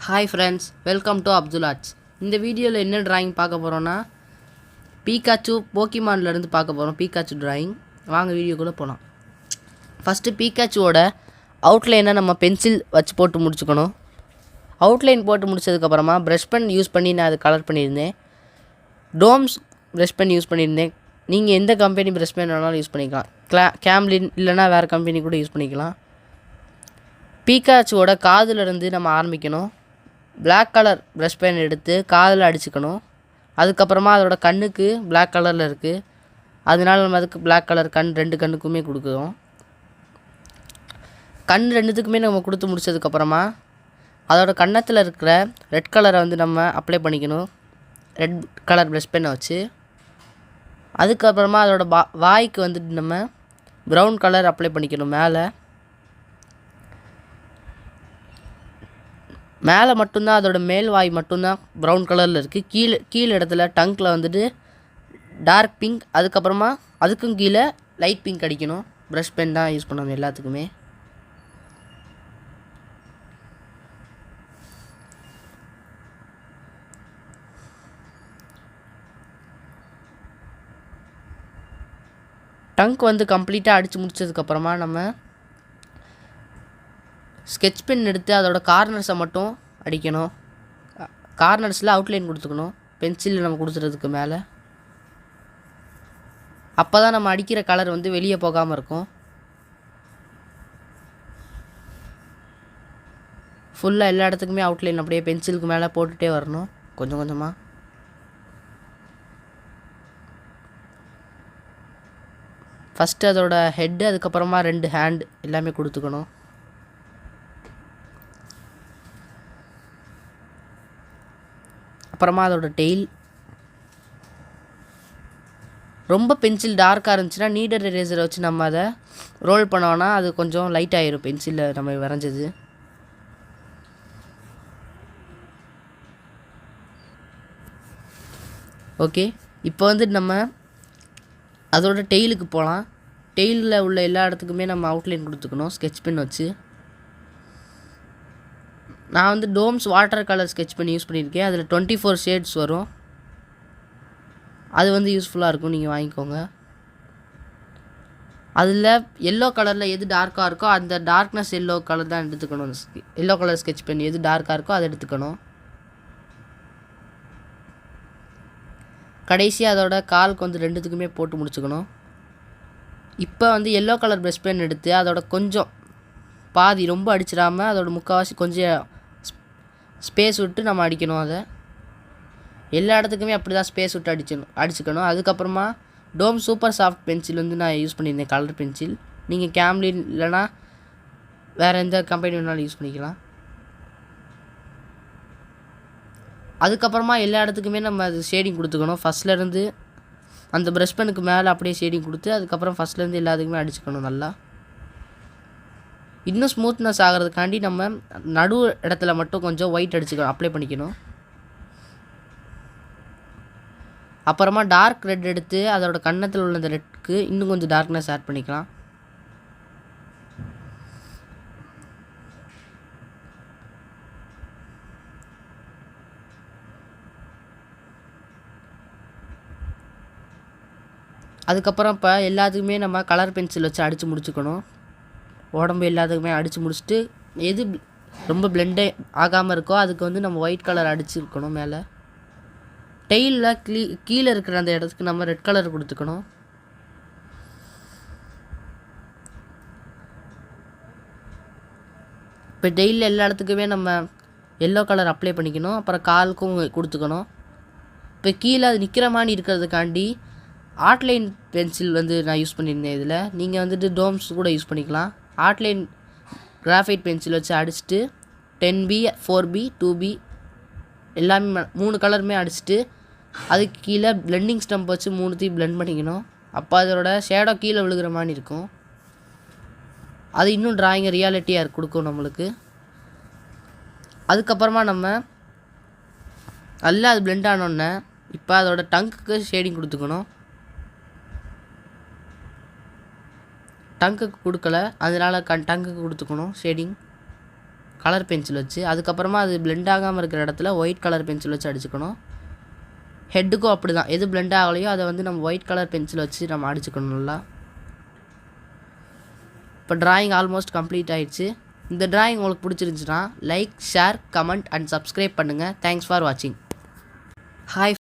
Hi friends, welcome to Abdul arts. இந்த வீடியோவில் என்ன ட்ராயிங் பார்க்க போகிறோன்னா பீகாச்சு போக்கிமான்லேருந்து பார்க்க போகிறோம். Pikachu drawing. வாங்க வீடியோக்குள்ளே போகலாம். ஃபஸ்ட்டு பீகாச்சுவோட அவுட்லைனை நம்ம பென்சில் வச்சு போட்டு முடிச்சுக்கணும். அவுட்லைன் போட்டு முடிச்சதுக்கப்புறமா ப்ரஷ் பென் யூஸ் பண்ணி நான் அது கலர் பண்ணியிருந்தேன். டோம்ஸ் ப்ரஷ் பென் யூஸ் பண்ணியிருந்தேன். நீங்கள் எந்த கம்பெனி ப்ரஷ் பென் வேணாலும் யூஸ் பண்ணிக்கலாம். கேம்லின் இல்லைனா வேறு கம்பெனி கூட யூஸ் பண்ணிக்கலாம். பீகாச்சுவோட காதுலேருந்து நம்ம ஆரம்பிக்கணும். பிளாக் கலர் ப்ரஷ் பென் எடுத்து காதில் அடிச்சுக்கணும். அதுக்கப்புறமா அதோட கண்ணுக்கு பிளாக் கலரில் இருக்குது, அதனால நம்ம அதுக்கு பிளாக் கலர் கண் ரெண்டு கண்ணுக்குமே கொடுக்குறோம். கண் ரெண்டுத்துக்குமே நம்ம கொடுத்து முடிச்சதுக்கப்புறமா அதோட கன்னத்தில் இருக்கிற ரெட் கலரை வந்து நம்ம அப்ளை பண்ணிக்கணும், ரெட் கலர் ப்ரஷ் பென்னை வச்சு. அதுக்கப்புறமா அதோட வாய்க்கு வந்துட்டு நம்ம ப்ரௌன் கலர் அப்ளை பண்ணிக்கணும். மேலே மட்டும்தான் அதோட மேல் வாய் மட்டும்தான் ப்ரௌன் கலரில் இருக்குது. கீழே இடத்துல டங்கில் வந்துட்டு டார்க் பிங்க், அதுக்கப்புறமா அதுக்கும் கீழே லைட் பிங்க் அடிக்கணும். ப்ரஷ் பென் தான் யூஸ் பண்ணணும் எல்லாத்துக்குமே. டங்க் வந்து கம்ப்ளீட்டாக அடித்து முடிச்சதுக்கப்புறமா நம்ம ஸ்கெட்ச் பென் எடுத்து அதோட கார்னர்ஸை மட்டும் அடிக்கணும். கார்னர்ஸில் அவுட்லைன் கொடுத்துக்கணும் பென்சிலில் நம்ம கொடுத்துறதுக்கு மேலே. அப்போ தான் நம்ம அடிக்கிற கலர் வந்து வெளியே போகாமல் இருக்கும். ஃபுல்லாக எல்லா இடத்துக்குமே அவுட்லைன் அப்படியே பென்சிலுக்கு மேலே போட்டுகிட்டே வரணும் கொஞ்சம் கொஞ்சமாக. ஃபஸ்ட்டு அதோட ஹெட்டு, அதுக்கப்புறமா 2 ஹேண்ட் எல்லாமே கொடுத்துக்கணும். அப்புறமா அதோட டெயில். ரொம்ப பென்சில் டார்க்காக இருந்துச்சுன்னா நீடர் எரேசரை வச்சு நம்ம அதை ரோல் பண்ணோன்னா அது கொஞ்சம் லைட் ஆகிரும் பென்சிலில் நம்ம வரைஞ்சது. ஓகே, இப்போ வந்து நம்ம அதோட டெய்லுக்கு போகலாம். டெய்லில் உள்ள எல்லா இடத்துக்குமே நம்ம அவுட்லைன் கொடுத்துக்கணும் ஸ்கெட்ச் பென் வச்சு. நான் வந்து Doms water colour sketch pen use பண்ணியிருக்கேன். அதில் 24 ஷேட்ஸ் வரும். அது வந்து யூஸ்ஃபுல்லாக இருக்கும், நீங்கள் வாங்கிக்கோங்க. அதில் எல்லோ கலரில் எது டார்க்காக இருக்கோ அந்த டார்க்னஸ் எல்லோ கலர் தான் எடுத்துக்கணும். எல்லோ கலர் ஸ்கெட்ச் பென் எது டார்க்காக இருக்கோ அதை எடுத்துக்கணும். கடைசியாக அதோட காலுக்கு வந்து ரெண்டுத்துக்குமே போட்டு முடிச்சுக்கணும். இப்போ வந்து எல்லோ கலர் ப்ரஷ் பென் எடுத்து அதோட கொஞ்சம் பாதி, ரொம்ப அடிச்சிடாமல் அதோட முக்கால்வாசி கொஞ்சம் ஸ்பேஸ் விட்டு நம்ம அடிக்கணும். அதை எல்லா இடத்துக்குமே அப்படி தான் ஸ்பேஸ் விட்டு அடிச்சுக்கணும். அதுக்கப்புறமா டோம் சூப்பர் சாஃப்ட் பென்சில் வந்து நான் யூஸ் பண்ணியிருந்தேன், கலர் பென்சில். நீங்கள் கேம்லின் இல்லைனா வேறு எந்த கம்பெனி வேணாலும் யூஸ் பண்ணிக்கலாம். அதுக்கப்புறமா எல்லா இடத்துக்குமே நம்ம அது ஷேடிங் கொடுத்துக்கணும். ஃபஸ்ட்லேருந்து அந்த ப்ரஷ் பெனுக்கு மேலே அப்படியே ஷேடிங் கொடுத்து அதுக்கப்புறம் ஃபஸ்ட்லேருந்து எல்லாத்துக்குமே அடிச்சுக்கணும் நல்லா. இன்னும் ஸ்மூத்னஸ் ஆகிறதுக்காண்டி நம்ம நடு இடத்துல மட்டும் கொஞ்சம் ஒயிட் அடிச்சுக்கணும், அப்ளை பண்ணிக்கணும். அப்புறமா டார்க் ரெட் எடுத்து அதோட கன்னத்தில் உள்ள அந்த ரெட்க்கு இன்னும் கொஞ்சம் டார்க்னஸ் ஆட் பண்ணிக்கலாம். அதுக்கப்புறம் இப்போ எல்லாத்துக்குமே நம்ம கலர் பென்சில் வச்சு அடித்து முடிச்சுக்கணும். உடம்பு எல்லாத்துக்குமே அடித்து முடிச்சுட்டு எது ரொம்ப பிளெண்டே ஆகாமல் இருக்கோ அதுக்கு வந்து நம்ம ஒயிட் கலர் அடிச்சுருக்கணும். மேலே டெய்லில் கீழே இருக்கிற அந்த இடத்துக்கு நம்ம ரெட் கலர் கொடுத்துக்கணும். இப்போ டெய்லியில் எல்லா இடத்துக்குமே நம்ம எல்லோ கலர் அப்ளை பண்ணிக்கணும். அப்புறம் காலுக்கும் கொடுத்துக்கணும். இப்போ கீழே அது நிற்கிற மாதிரி இருக்கிறதுக்காண்டி ஆர்ட்லைன் பென்சில் வந்து நான் யூஸ் பண்ணியிருந்தேன். இதில் நீங்கள் வந்துட்டு டோம்ஸ் கூட யூஸ் பண்ணிக்கலாம். ஆர்ட்லைன் கிராஃபைட் பென்சில் வச்சு அடிச்சுட்டு 10B 4B 2B எல்லாமே 3 கலருமே அடிச்சுட்டு அதுக்கு கீழே பிளெண்டிங் ஸ்டம்ப் வச்சு 3த்தையும் பிளெண்ட் பண்ணிக்கணும். அப்போ அதோட ஷேடோ கீழே விழுகிற மாதிரி இருக்கும். அது இன்னும் ட்ராயிங்கை ரியாலிட்டியாக கொடுக்கும் நம்மளுக்கு. அதுக்கப்புறமா நம்ம நல்லா அது பிளெண்ட் ஆனோடனே இப்போ அதோட டங்குக்கு ஷேடிங் கொடுத்துக்கணும். டங்குக்கு கொடுக்கல, அதனால் டங்குக்கு கொடுத்துக்கணும் ஷேடிங். கலர் பென்சில் வச்சு. அதுக்கப்புறமா அது பிளெண்ட் ஆகாமல் இருக்கிற இடத்துல ஒயிட் கலர் பென்சில் வச்சு அடிச்சுக்கணும். ஹெட்டுக்கும் அப்படி தான், எது பிளெண்ட் ஆகலையோ அதை வந்து நம்ம ஒயிட் கலர் பென்சில் வச்சு நம்ம அடிச்சுக்கணும் நல்லா. இப்போ ட்ராயிங் ஆல்மோஸ்ட் கம்ப்ளீட் ஆகிடுச்சு. இந்த ட்ராயிங் உங்களுக்கு பிடிச்சிருந்துச்சுன்னா like, share, comment and subscribe பண்ணுங்கள். தேங்க்ஸ் ஃபார் வாட்சிங். ஹாய்